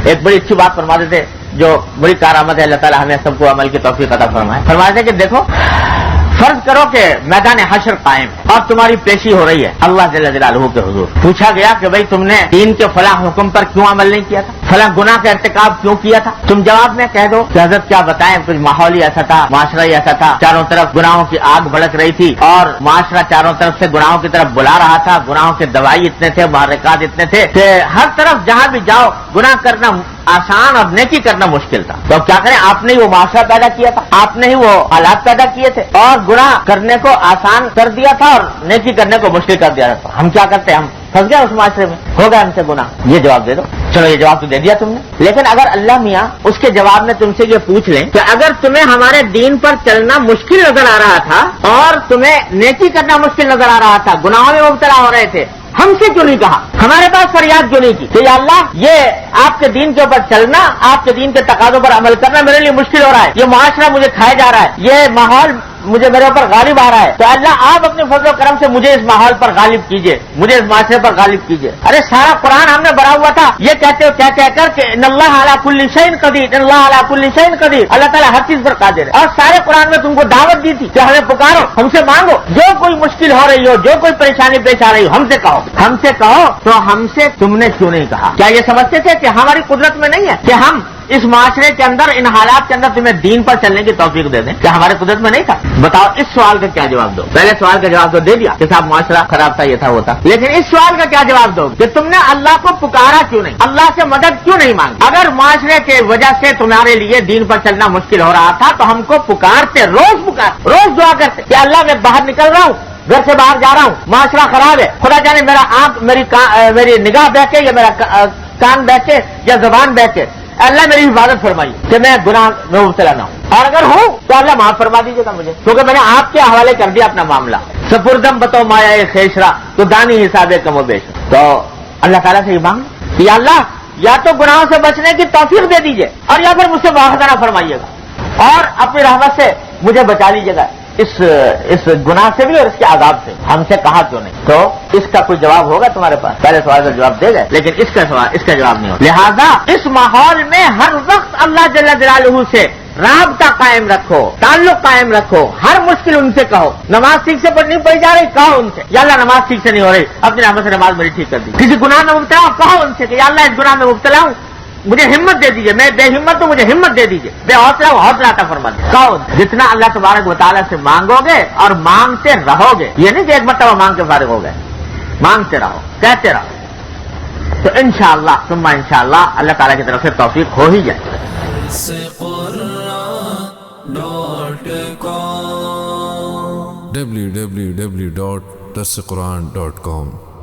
ایک بڑی اچھی بات فرما دیتے جو بڑی کارآمد ہے, اللہ تعالیٰ ہمیں سب کو عمل کی توفیق عطا فرمائے. فرماتے کہ دیکھو فرض کرو کہ میدان حشر قائم اور تمہاری پیشی ہو رہی ہے اللہ جل جلالہ کے حضور. پوچھا گیا کہ بھئی تم نے دین کے فلاں حکم پر کیوں عمل نہیں کیا تھا, فلاں گناہ کا ارتکاب کیوں کیا تھا؟ تم جواب میں کہہ دو کہ حضرت کیا بتائیں, کچھ ماحول ہی ایسا تھا, معاشرہ ہی ایسا تھا, چاروں طرف گناہوں کی آگ بھڑک رہی تھی اور معاشرہ چاروں طرف سے گناہوں کی طرف بلا رہا تھا. گناہوں کے دوائی اتنے تھے, محرکات اتنے تھے کہ ہر طرف جہاں بھی جاؤ گناہ کرنا آسان اور نیکی کرنا مشکل تھا. تو کیا کریں, آپ نے ہی وہ معاشرہ پیدا کیا تھا, آپ نے ہی وہ حالات پیدا کیے تھے اور گناہ کرنے کو آسان کر دیا تھا اور نیکی کرنے کو مشکل کر دیا تھا. ہم کیا کرتے ہیں, ہم پھنس گئے اس معاشرے میں, ہو گیا ہم سے گناہ. یہ جواب دے دو. چلو یہ جواب تو دے دیا تم نے, لیکن اگر اللہ میاں اس کے جواب میں تم سے یہ پوچھ لیں کہ اگر تمہیں ہمارے دین پر چلنا مشکل نظر آ رہا تھا اور تمہیں نیکی کرنا مشکل نظر آ رہا تھا, گناہوں میں مبتلا ہو رہے تھے, ہم سے کیوں نہیں کہا, ہمارے پاس فریاد کیوں نہیں کی کہ یا اللہ یہ آپ کے دین کے اوپر چلنا, آپ کے دین کے تقاضوں پر عمل کرنا میرے لیے مشکل ہو رہا ہے, یہ معاشرہ مجھے کھائے جا رہا ہے, یہ ماحول مجھے میرے اوپر غالب آ رہا ہے, تو اللہ آپ اپنے فضل و کرم سے مجھے اس ماحول پر غالب کیجئے, مجھے اس معاشرے پر غالب کیجئے. ارے سارا قرآن ہم نے بھرا ہوا تھا یہ کہتے کہہ کر کہ ان اللہ علی کل شیء قدیر, ان اللہ علی کل شیء قدیر, اللہ تعالیٰ ہر چیز پر قادر ہے. اور سارے قرآن میں تم کو دعوت دی تھی کہ ہمیں پکارو, ہم سے مانگو, جو کوئی مشکل ہو رہی ہو, جو کوئی پریشانی پیش آ رہی ہو ہم سے کہو, ہم سے کہو. تو ہم سے تم نے کیوں نہیں کہا؟ کیا یہ سمجھتے تھے کہ ہماری قدرت میں نہیں ہے کہ ہم اس معاشرے کے اندر ان حالات کے اندر تمہیں دین پر چلنے کی توفیق دے دیں؟ کیا ہمارے قدرت میں نہیں تھا؟ بتاؤ اس سوال کا کیا جواب دو. پہلے سوال کا جواب تو دے دیا کہ صاحب معاشرہ خراب تھا, یہ تھا, وہ تھا, لیکن اس سوال کا کیا جواب دو کہ تم نے اللہ کو پکارا کیوں نہیں, اللہ سے مدد کیوں نہیں مانگی؟ اگر معاشرے کی وجہ سے تمہارے لیے دین پر چلنا مشکل ہو رہا تھا تو ہم کو پکارتے, روز دعا کرتے کہ اللہ میں باہر نکل رہا ہوں, گھر سے باہر جا رہا ہوں, معاشرہ خراب ہے, خدا جانے میرا آنکھ میری نگاہ بہکے یا میرا کان بہکے یا زبان بہکے, اللہ میری حفاظت فرمائیے کہ میں گناہ میں مبتلا نہ ہوں, اور اگر ہوں تو اللہ معاف فرما دیجیے گا مجھے, کیونکہ میں نے آپ کے حوالے کر دیا اپنا معاملہ. سپردم بتو مایا خیشرا تو دانی حساب کم و بیش. تو اللہ تعالیٰ سے یہ مانگ کہ یا اللہ یا تو گناہوں سے بچنے کی توفیق دے دیجیے اور یا پھر مجھ سے معاخذہ فرمائیے گا اور اپنی رحمت سے مجھے بچا لیجیے گا اس گناہ سے بھی اور اس کے عذاب سے. ہم سے کہا کیوں نہیں؟ تو اس کا کوئی جواب ہوگا تمہارے پاس؟ پہلے سوال کا جواب دے گئے, لیکن اس کا جواب نہیں ہوگا. لہذا اس ماحول میں ہر وقت اللہ جل جلالہ سے رابطہ قائم رکھو, تعلق قائم رکھو, ہر مشکل ان سے کہو. نماز ٹھیک سے نہیں پڑھی جا رہی, کہو ان سے یا اللہ نماز ٹھیک سے نہیں ہو رہی, اپنی رحمت سے نماز میری ٹھیک کر دی. کسی گناہ میں مبتلا ہو, کہو ان سے کہ یا اللہ اس گناہ میں مبتلا ہوں, مجھے ہمت دے دیجیے, میں بے ہمت ہوں, مجھے ہمت دے دیجیے, بے حوصلہ ہوں, حوصلہ عطا فرما دیجیے. کہو. جتنا اللہ تبارک و تعالیٰ سے مانگو گے اور مانگتے رہو گے, یہ نہیں کہ ایک مرتبہ مانگ کے فارغ ہو گئے, مانگتے رہو, کہتے رہو, تو انشاءاللہ ثم انشاءاللہ اللہ تعالیٰ کی طرف سے توفیق ہو ہی جائے. www.dasquran.com